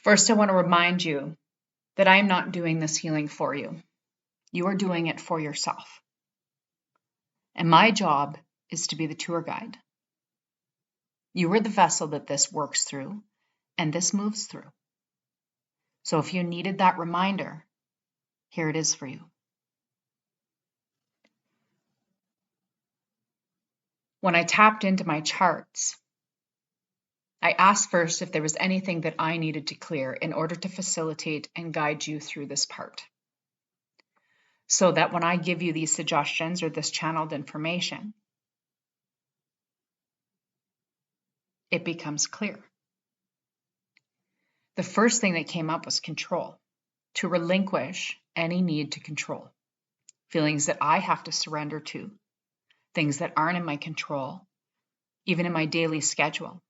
First, I want to remind you that I am not doing this healing for you. You are doing it for yourself. And my job is to be the tour guide. You are the vessel that this works through and this moves through. So if you needed that reminder, here it is for you. When I tapped into my charts, I asked first if there was anything that I needed to clear in order to facilitate and guide you through this part. So that when I give you these suggestions or this channeled information, it becomes clear. The first thing that came up was control, to relinquish any need to control, feelings that I have to surrender to, things that aren't in my control, even in my daily schedule.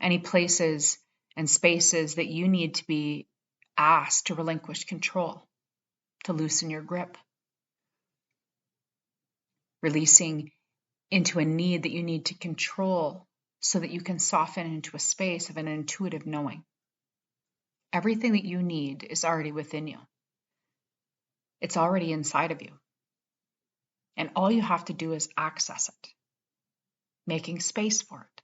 Any places and spaces that you need to be asked to relinquish control, to loosen your grip. Releasing into a need that you need to control so that you can soften into a space of an intuitive knowing. Everything that you need is already within you. It's already inside of you. And all you have to do is access it, making space for it,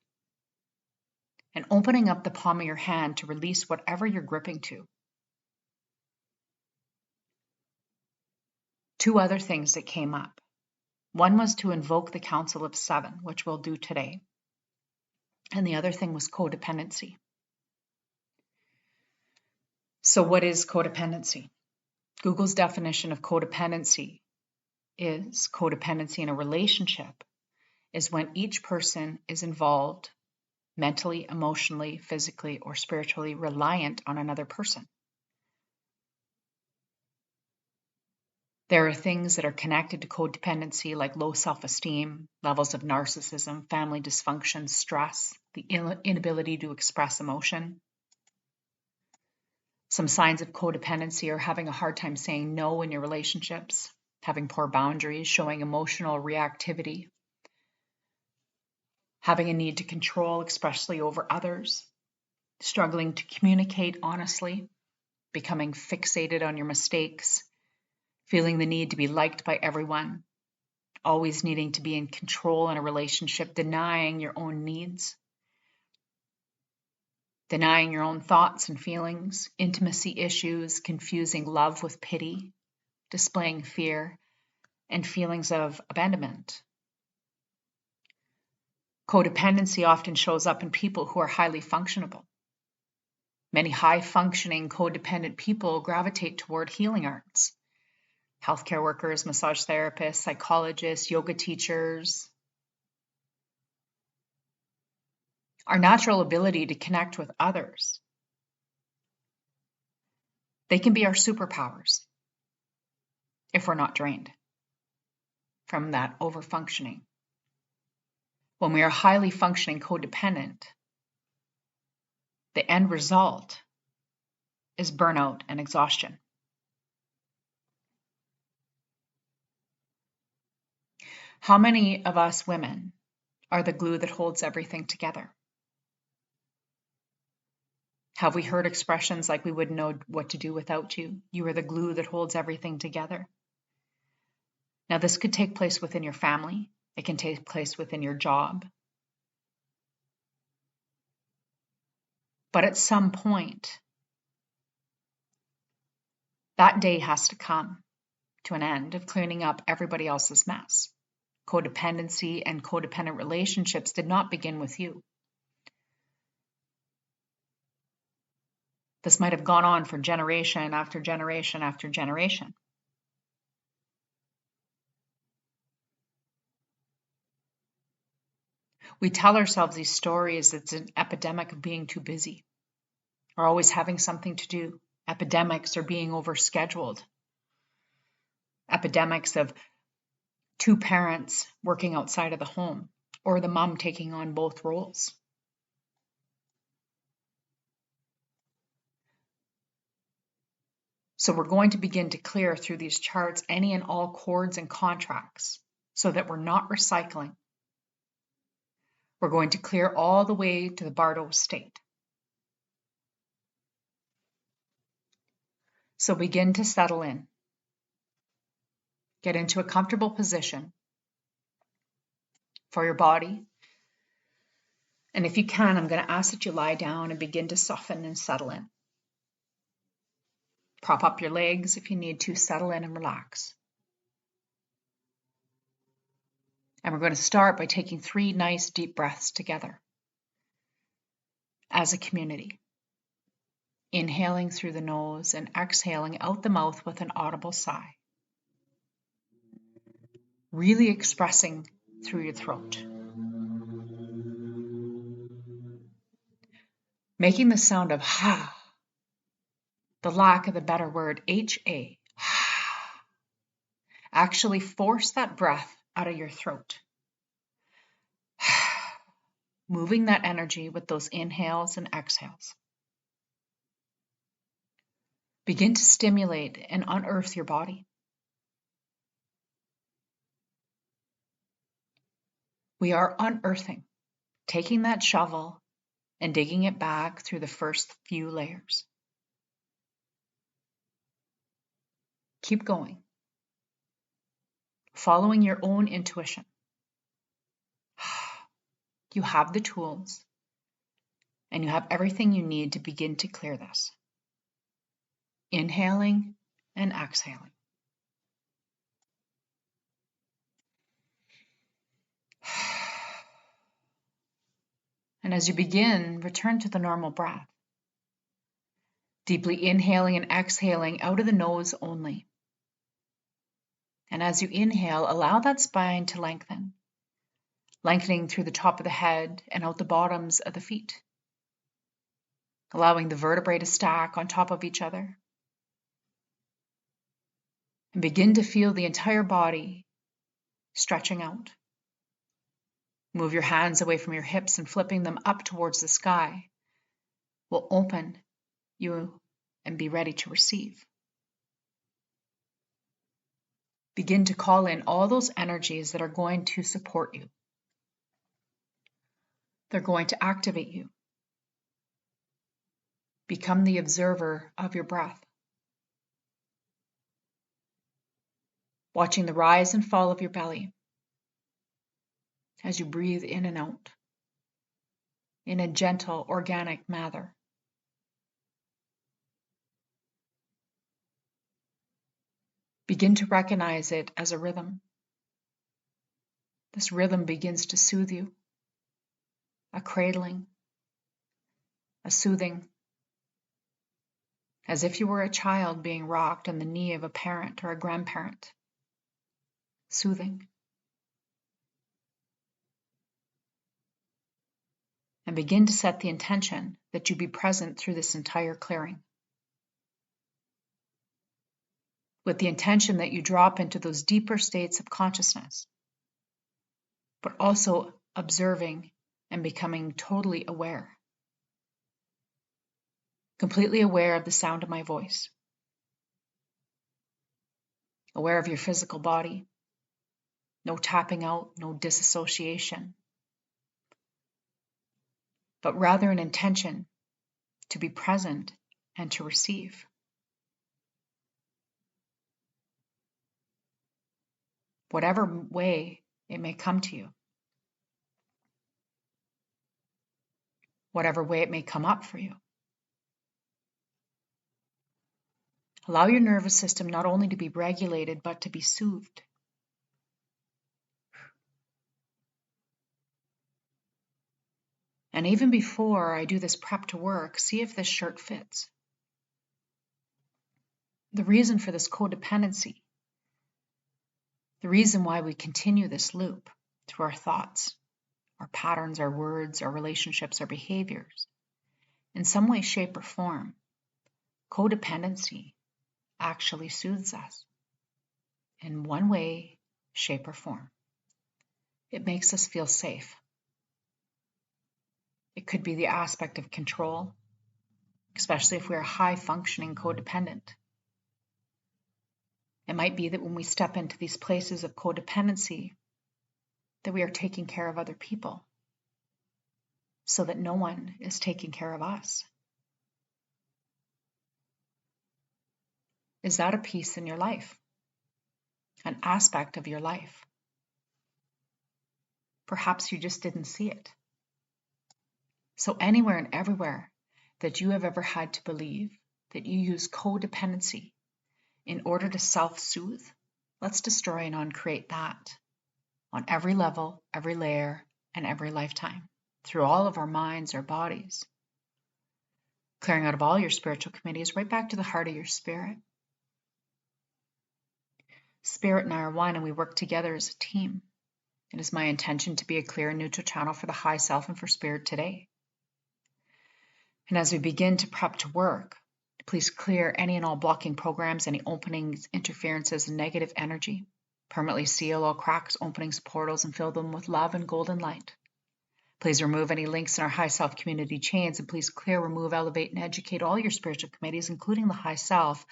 and opening up the palm of your hand to release whatever you're gripping to. Two other things that came up. One was to invoke the Council of Seven, which we'll do today. And the other thing was codependency. So what is codependency? Google's definition of codependency is codependency in a relationship is when each person is involved mentally, emotionally, physically, or spiritually reliant on another person. There are things that are connected to codependency like low self-esteem, levels of narcissism, family dysfunction, stress, the inability to express emotion. Some signs of codependency are having a hard time saying no in your relationships, having poor boundaries, showing emotional reactivity, having a need to control, especially over others, struggling to communicate honestly, becoming fixated on your mistakes, feeling the need to be liked by everyone, always needing to be in control in a relationship, denying your own needs, denying your own thoughts and feelings, intimacy issues, confusing love with pity, displaying fear, and feelings of abandonment. Codependency often shows up in people who are highly functionable. Many high-functioning codependent people gravitate toward healing arts. Healthcare workers, massage therapists, psychologists, yoga teachers. Our natural ability to connect with others. They can be our superpowers if we're not drained from that over-functioning. When we are highly functioning codependent, the end result is burnout and exhaustion. How many of us women are the glue that holds everything together? Have we heard expressions like we wouldn't know what to do without you? You are the glue that holds everything together. Now, this could take place within your family. It can take place within your job. But at some point, that day has to come to an end of cleaning up everybody else's mess. Codependency and codependent relationships did not begin with you. This might have gone on for generation after generation after generation. We tell ourselves these stories. It's an epidemic of being too busy or always having something to do. Epidemics are being overscheduled. Epidemics of two parents working outside of the home or the mom taking on both roles. So we're going to begin to clear through these charts any and all cords and contracts so that we're not recycling. We're going to clear all the way to the Bardo state. So begin to settle in. Get into a comfortable position for your body. And if you can, I'm going to ask that you lie down and begin to soften and settle in. Prop up your legs if you need to, settle in and relax. And we're going to start by taking 3 nice deep breaths together as a community. Inhaling through the nose and exhaling out the mouth with an audible sigh. Really expressing through your throat. Making the sound of ha, the lack of a better word, H-A, ha. Actually force that breath out of your throat. Moving that energy with those inhales and exhales. Begin to stimulate and unearth your body. We are unearthing, taking that shovel and digging it back through the first few layers. Keep going, following your own intuition. You have the tools, and you have everything you need to begin to clear this. Inhaling and exhaling. And as you begin, return to the normal breath. Deeply inhaling and exhaling out of the nose only. And as you inhale, allow that spine to lengthen, lengthening through the top of the head and out the bottoms of the feet, allowing the vertebrae to stack on top of each other. And begin to feel the entire body stretching out. Move your hands away from your hips and flipping them up towards the sky will open you and be ready to receive. Begin to call in all those energies that are going to support you. They're going to activate you. Become the observer of your breath. Watching the rise and fall of your belly as you breathe in and out in a gentle, organic manner. Begin to recognize it as a rhythm. This rhythm begins to soothe you, a cradling, a soothing, as if you were a child being rocked on the knee of a parent or a grandparent. Soothing. And begin to set the intention that you be present through this entire clearing. With the intention that you drop into those deeper states of consciousness, but also observing and becoming totally aware. Completely aware of the sound of my voice. Aware of your physical body. No tapping out, no disassociation. But rather an intention to be present and to receive. Whatever way it may come to you. Whatever way it may come up for you. Allow your nervous system not only to be regulated, but to be soothed. And even before I do this prep to work, see if this shirt fits. The reason for this codependency, the reason why we continue this loop through our thoughts, our patterns, our words, our relationships, our behaviors, in some way, shape, or form, codependency actually soothes us in one way, shape, or form. It makes us feel safe. It could be the aspect of control, especially if we're high-functioning codependent. It might be that when we step into these places of codependency, that we are taking care of other people so that no one is taking care of us. Is that a piece in your life? An aspect of your life? Perhaps you just didn't see it. So anywhere and everywhere that you have ever had to believe that you use codependency in order to self-soothe, let's destroy and uncreate that on every level, every layer, and every lifetime, through all of our minds, our bodies. Clearing out of all your spiritual committees, right back to the heart of your spirit. Spirit and I are one, and we work together as a team. It is my intention to be a clear and neutral channel for the high self and for spirit today. And as we begin to prep to work, please clear any and all blocking programs, any openings, interferences, and negative energy. Permanently seal all cracks, openings, portals, and fill them with love and golden light. Please remove any links in our high self community chains, and please clear, remove, elevate, and educate all your spiritual committees, including the high self,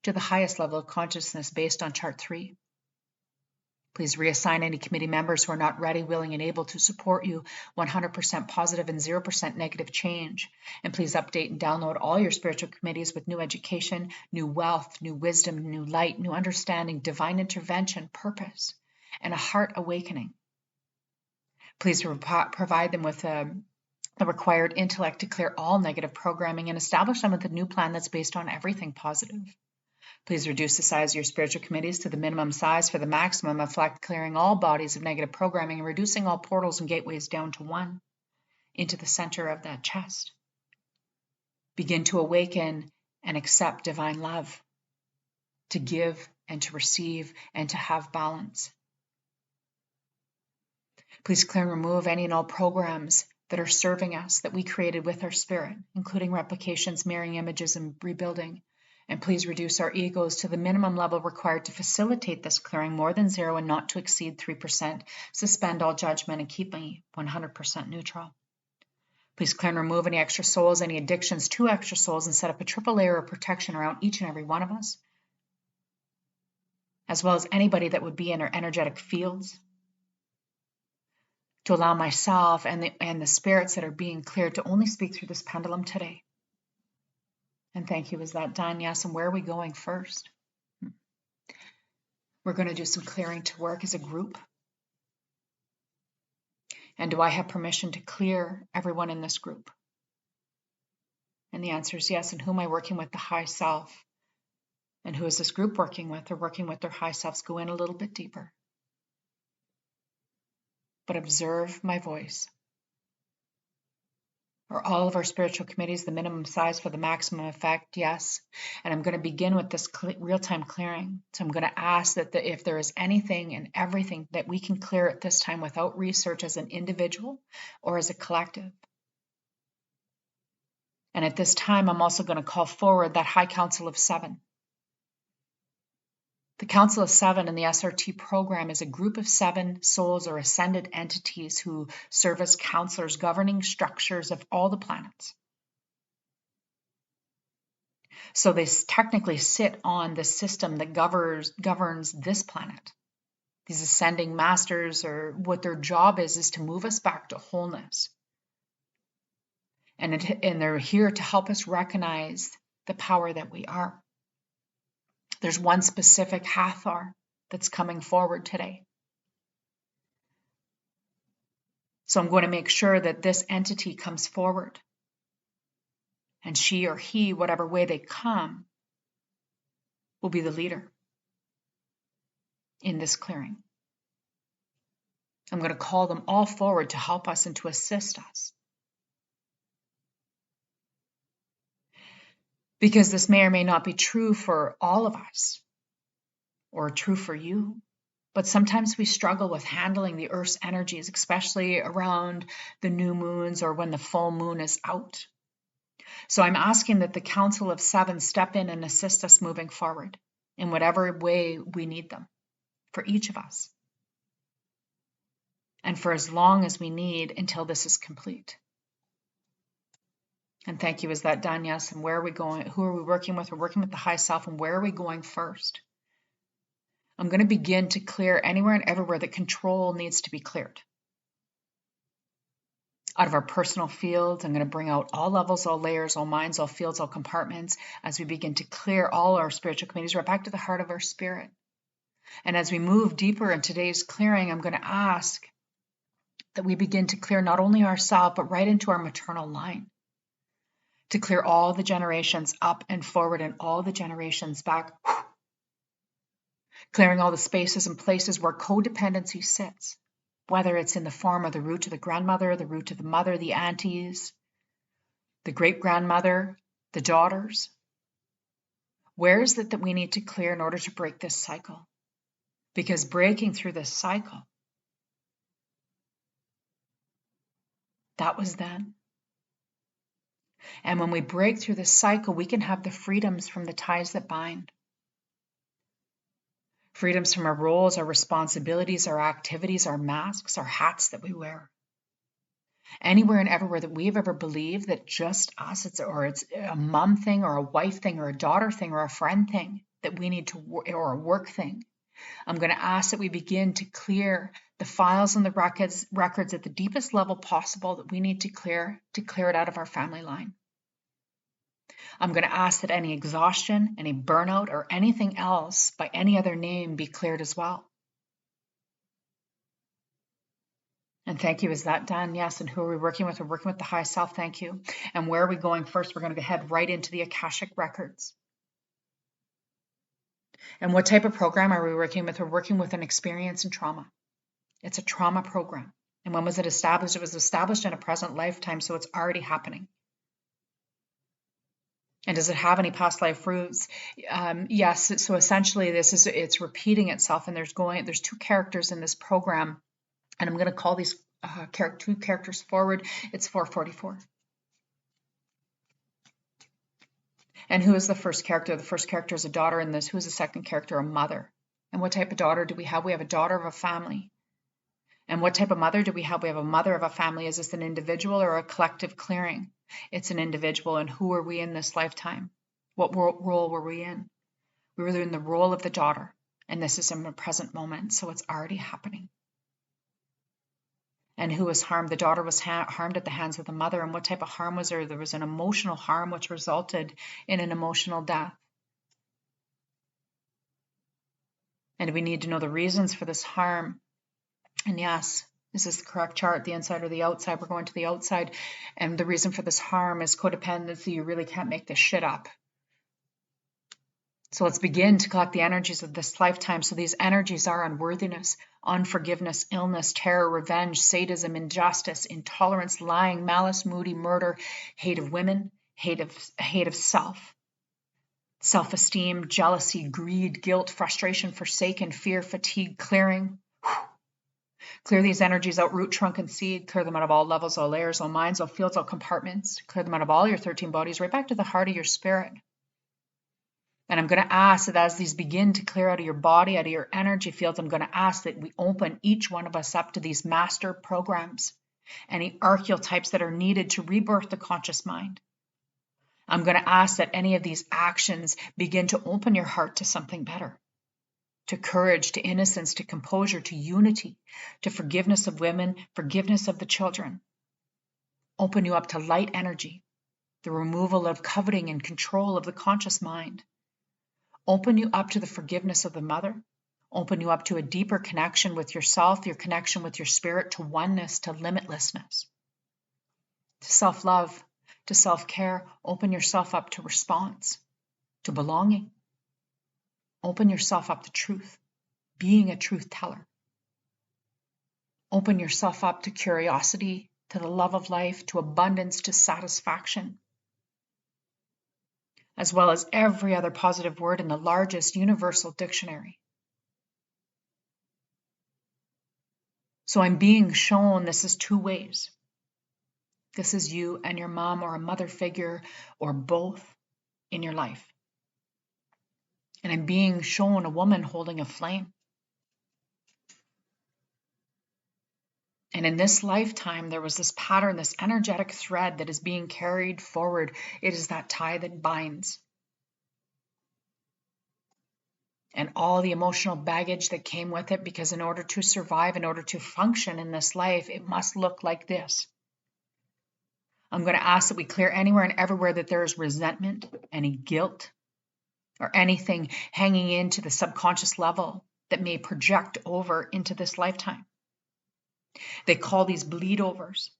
to the highest level of consciousness based on chart 3. Please reassign any committee members who are not ready, willing, and able to support you 100% positive and 0% negative change. And please update and download all your spiritual committees with new education, new wealth, new wisdom, new light, new understanding, divine intervention, purpose, and a heart awakening. Please provide them with the required intellect to clear all negative programming and establish them with a new plan that's based on everything positive. Please reduce the size of your spiritual committees to the minimum size for the maximum effect, clearing all bodies of negative programming and reducing all portals and gateways down to 1 into the center of that chest. Begin to awaken and accept divine love, to give and to receive and to have balance. Please clear and remove any and all programs that are serving us that we created with our spirit, including replications, mirroring images, and rebuilding. And please reduce our egos to the minimum level required to facilitate this clearing, more than 0 and not to exceed 3%. Suspend all judgment and keep me 100% neutral. Please clear and remove any extra souls, any addictions to extra souls, and set up a triple layer of protection around each and every one of us, as well as anybody that would be in our energetic fields, to allow myself and the spirits that are being cleared to only speak through this pendulum today. And thank you. Is that done? Yes. And where are we going first? We're going to do some clearing to work as a group. And do I have permission to clear everyone in this group? And the answer is yes. And who am I working with? The high self. And who is this group working with? They're working with their high selves. Go in a little bit deeper. But observe my voice. Are all of our spiritual committees the minimum size for the maximum effect? Yes. And I'm going to begin with this real-time clearing. So I'm going to ask that if there is anything and everything that we can clear at this time without research as an individual or as a collective. And at this time, I'm also going to call forward that High Council of 7. The Council of 7 in the SRT program is a group of 7 souls or ascended entities who serve as counselors governing structures of all the planets. So they technically sit on the system that governs this planet. These ascending masters, or what their job is to move us back to wholeness. And they're here to help us recognize the power that we are. There's one specific Hathor that's coming forward today. So I'm going to make sure that this entity comes forward. And she or he, whatever way they come, will be the leader in this clearing. I'm going to call them all forward to help us and to assist us. Because this may or may not be true for all of us, or true for you. But sometimes we struggle with handling the Earth's energies, especially around the new moons or when the full moon is out. So I'm asking that the Council of 7 step in and assist us moving forward in whatever way we need them, for each of us. And for as long as we need until this is complete. And thank you. Is that done? Yes. And where are we going? Who are we working with? We're working with the high self. And where are we going first? I'm going to begin to clear anywhere and everywhere that control needs to be cleared. Out of our personal fields, I'm going to bring out all levels, all layers, all minds, all fields, all compartments as we begin to clear all our spiritual communities right back to the heart of our spirit. And as we move deeper in today's clearing, I'm going to ask that we begin to clear not only ourselves, but right into our maternal line, to clear all the generations up and forward and all the generations back, clearing all the spaces and places where codependency sits, whether it's in the form of the root of the grandmother, the root of the mother, the aunties, the great-grandmother, the daughters. Where is it that we need to clear in order to break this cycle? Because breaking through this cycle, that was then. And when we break through this cycle, we can have the freedoms from the ties that bind. Freedoms from our roles, our responsibilities, our activities, our masks, our hats that we wear. Anywhere and everywhere that we've ever believed that just us, it's a mom thing or a wife thing or a daughter thing or a friend thing that we need to, or a work thing. I'm going to ask that we begin to clear the files and the records at the deepest level possible that we need to clear it out of our family line. I'm going to ask that any exhaustion, any burnout, or anything else by any other name be cleared as well. And thank you. Is that done? Yes. And who are we working with? We're working with the high self. Thank you. And where are we going first? We're going to head right into the Akashic records. And what type of program are we working with? We're working with an experience in trauma. It's a trauma program. And when was it established? It was established in a present lifetime, so it's already happening. And does it have any past life roots? Yes. So essentially, it's repeating itself. And there's two characters in this program, and I'm going to call these two characters forward. It's 444. And who is the first character? The first character is a daughter in this. Who is the second character? A mother. And what type of daughter do we have? We have a daughter of a family. And what type of mother do we have? We have a mother of a family. Is this an individual or a collective clearing? It's an individual. And who are we in this lifetime? What role were we in? We were in the role of the daughter. And this is in the present moment. So it's already happening. And who was harmed? The daughter was harmed at the hands of the mother. And what type of harm was there? There was an emotional harm which resulted in an emotional death. And we need to know the reasons for this harm. And yes, this is the correct chart, the inside or the outside. We're going to the outside. And the reason for this harm is codependency. You really can't make this shit up. So let's begin to collect the energies of this lifetime. So these energies are unworthiness, unforgiveness, illness, terror, revenge, sadism, injustice, intolerance, lying, malice, moody, murder, hate of women, hate of self, self-esteem, jealousy, greed, guilt, frustration, forsaken, fear, fatigue, clearing. Clear these energies out, root, trunk, and seed. Clear them out of all levels, all layers, all minds, all fields, all compartments. Clear them out of all your 13 bodies, right back to the heart of your spirit. And I'm going to ask that as these begin to clear out of your body, out of your energy fields, I'm going to ask that we open each one of us up to these master programs, any archetypes that are needed to rebirth the conscious mind. I'm going to ask that any of these actions begin to open your heart to something better, to courage, to innocence, to composure, to unity, to forgiveness of women, forgiveness of the children. Open you up to light energy, the removal of coveting and control of the conscious mind. Open you up to the forgiveness of the mother. Open you up to a deeper connection with yourself, your connection with your spirit, to oneness, to limitlessness, to self-love, to self-care. Open yourself up to response, to belonging. Open yourself up to truth, being a truth teller. Open yourself up to curiosity, to the love of life, to abundance, to satisfaction, as well as every other positive word in the largest universal dictionary. So I'm being shown this is two ways. This is you and your mom or a mother figure or both in your life. And I'm being shown a woman holding a flame. And in this lifetime, there was this pattern, this energetic thread that is being carried forward. It is that tie that binds. And all the emotional baggage that came with it, because in order to survive, in order to function in this life, it must look like this. I'm going to ask that we clear anywhere and everywhere that there is resentment, any guilt, or anything hanging into the subconscious level that may project over into this lifetime. They call these bleed overs.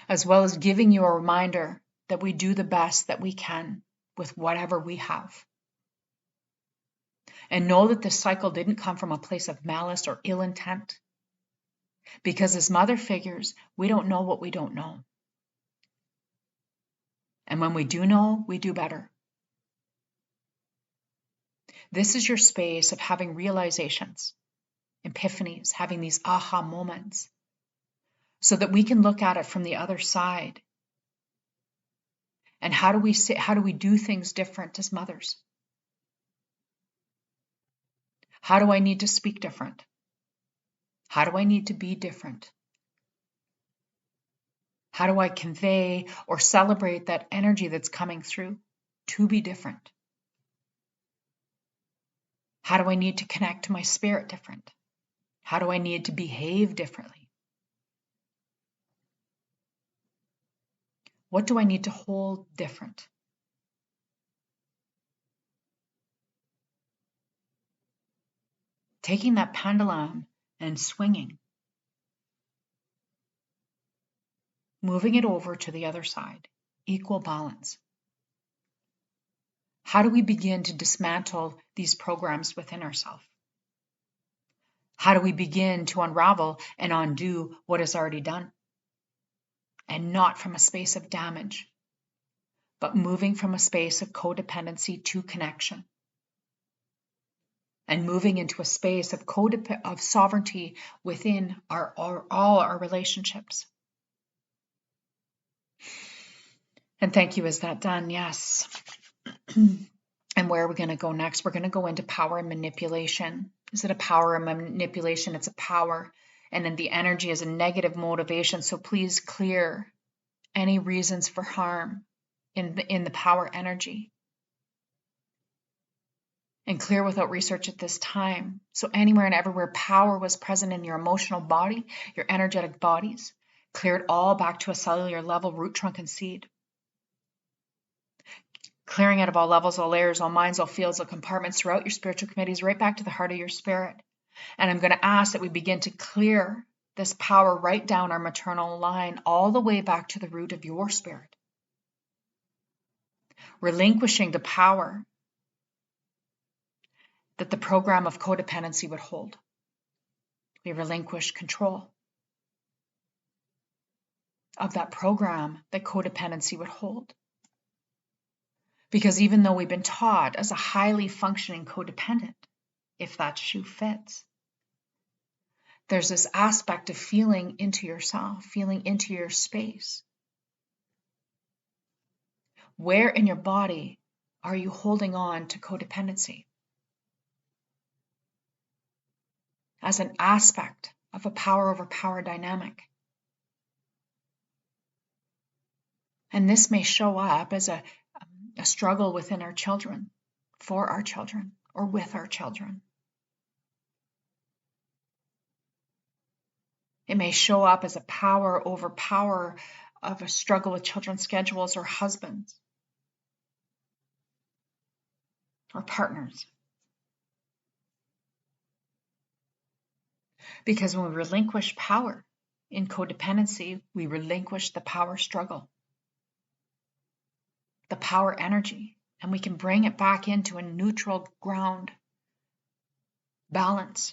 As well as giving you a reminder that we do the best that we can with whatever we have. And know that this cycle didn't come from a place of malice or ill intent. Because as mother figures, we don't know what we don't know. And when we do know, we do better. This is your space of having realizations, epiphanies, having these aha moments, so that we can look at it from the other side. And how do we do things different as mothers? How do I need to speak different? How do I need to be different? How do I convey or celebrate that energy that's coming through to be different? How do I need to connect to my spirit different? How do I need to behave differently? What do I need to hold different? Taking that pendulum and swinging. Moving it over to the other side. Equal balance. How do we begin to dismantle these programs within ourselves? How do we begin to unravel and undo what is already done? And not from a space of damage, but moving from a space of codependency to connection. And moving into a space of sovereignty within all our relationships. And thank you. Is that done? Yes. And where are we going to go next? We're going to go into power and manipulation. Is it a power and manipulation? It's a power. And then the energy is a negative motivation. So please clear any reasons for harm in the power energy. And clear without research at this time. So anywhere and everywhere power was present in your emotional body, your energetic bodies, clear it all back to a cellular level, root, trunk, and seed. Clearing out of all levels, all layers, all minds, all fields, all compartments throughout your spiritual committees, right back to the heart of your spirit. And I'm going to ask that we begin to clear this power right down our maternal line, all the way back to the root of your spirit. Relinquishing the power that the program of codependency would hold. We relinquish control of that program that codependency would hold. Because even though we've been taught as a highly functioning codependent, if that shoe fits, there's this aspect of feeling into yourself, feeling into your space. Where in your body are you holding on to codependency? As an aspect of a power over power dynamic. And this may show up as a struggle within our children, for our children, or with our children. It may show up as a power over power of a struggle with children's schedules or husbands or partners. Because when we relinquish power in codependency, we relinquish the power struggle, the power energy, and we can bring it back into a neutral ground balance.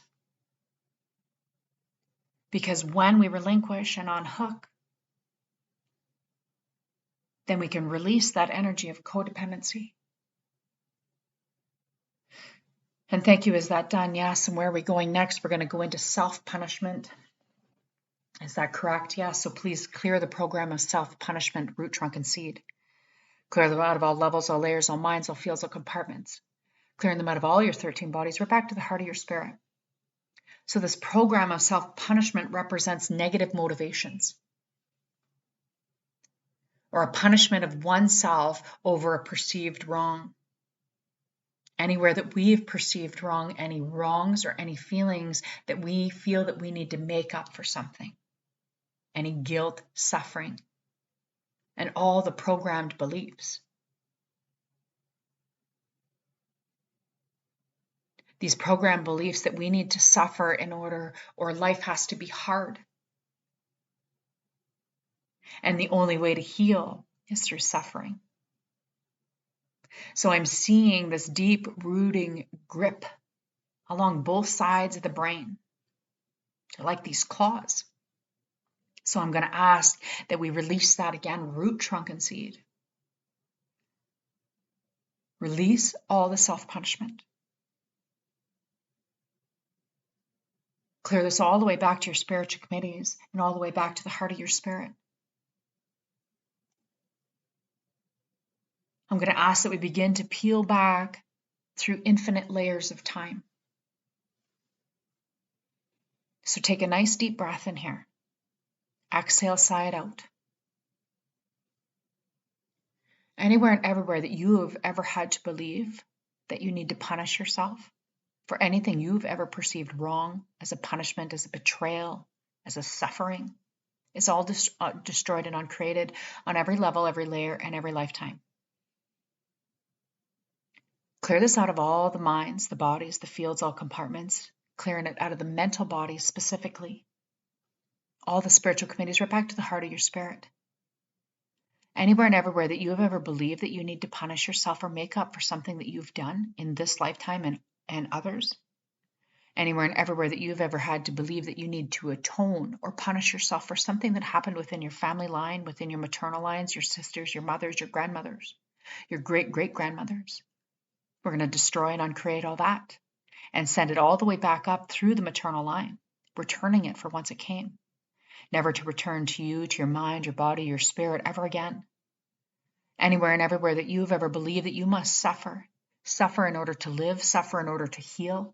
Because when we relinquish and unhook, then we can release that energy of codependency. And thank you. Is that done? Yes. And where are we going next? We're going to go into self-punishment. Is that correct? Yes. So please clear the program of self-punishment, root, trunk, and seed. Clear them out of all levels, all layers, all minds, all fields, all compartments. Clearing them out of all your 13 bodies. We're back to the heart of your spirit. So this program of self-punishment represents negative motivations, or a punishment of oneself over a perceived wrong. Anywhere that we've perceived wrong, any wrongs or any feelings that we feel that we need to make up for something. any guilt, suffering, and all the programmed beliefs. These programmed beliefs that we need to suffer in order, or life has to be hard. And the only way to heal is through suffering. So I'm seeing this deep rooting grip along both sides of the brain. They're like these claws. So I'm going to ask that we release that again, root, trunk, and seed. Release all the self-punishment. Clear this all the way back to your spiritual committees and all the way back to the heart of your spirit. I'm going to ask that we begin to peel back through infinite layers of time. So take a nice deep breath in here. Exhale, sigh it out. Anywhere and everywhere that you have ever had to believe that you need to punish yourself for anything you've ever perceived wrong as a punishment, as a betrayal, as a suffering, is all destroyed and uncreated on every level, every layer, and every lifetime. Clear this out of all the minds, the bodies, the fields, all compartments, clearing it out of the mental body specifically. All the spiritual committees, right back to the heart of your spirit. Anywhere and everywhere that you have ever believed that you need to punish yourself or make up for something that you've done in this lifetime and others. Anywhere and everywhere that you've ever had to believe that you need to atone or punish yourself for something that happened within your family line, within your maternal lines, your sisters, your mothers, your grandmothers, your great-great-grandmothers. We're going to destroy and uncreate all that and send it all the way back up through the maternal line, returning it for whence it came, never to return to you, to your mind, your body, your spirit ever again. Anywhere and everywhere that you've ever believed that you must suffer in order to live, suffer in order to heal,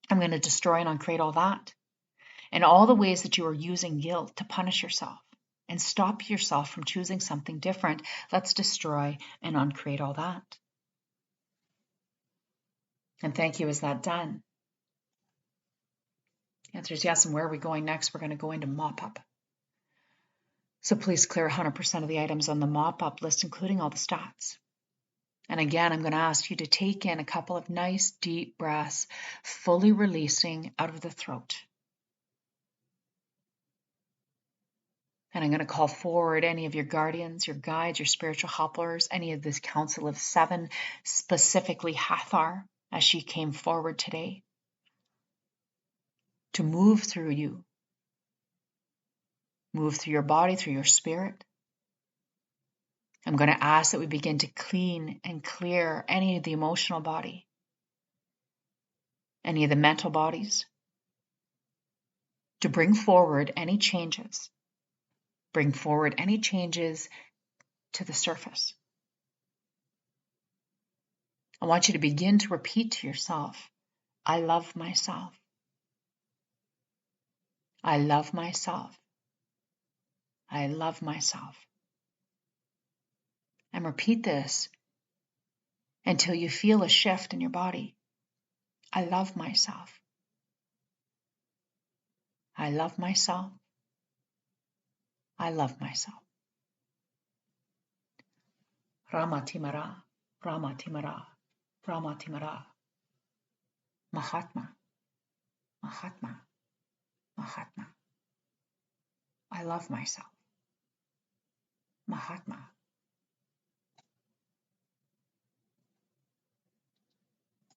I'm going to destroy and uncreate all that. And all the ways that you are using guilt to punish yourself and stop yourself from choosing something different, let's destroy and uncreate all that. And thank you. Is that done? The answer is yes. And where are we going next? We're going to go into mop-up. So please clear 100% of the items on the mop-up list, including all the stats. And again, I'm going to ask you to take in a couple of nice deep breaths, fully releasing out of the throat. And I'm going to call forward any of your guardians, your guides, your spiritual helpers, any of this Council of Seven, specifically Hathor, as she came forward today, to move through you, move through your body, through your spirit. I'm going to ask that we begin to clean and clear any of the emotional body, any of the mental bodies, to bring forward any changes. Bring forward any changes to the surface. I want you to begin to repeat to yourself, I love myself. I love myself. I love myself. And repeat this until you feel a shift in your body. I love myself. I love myself. I love myself. Rama Timara, Rama Timara, Rama Timara. Mahatma, Mahatma, Mahatma. I love myself. Mahatma,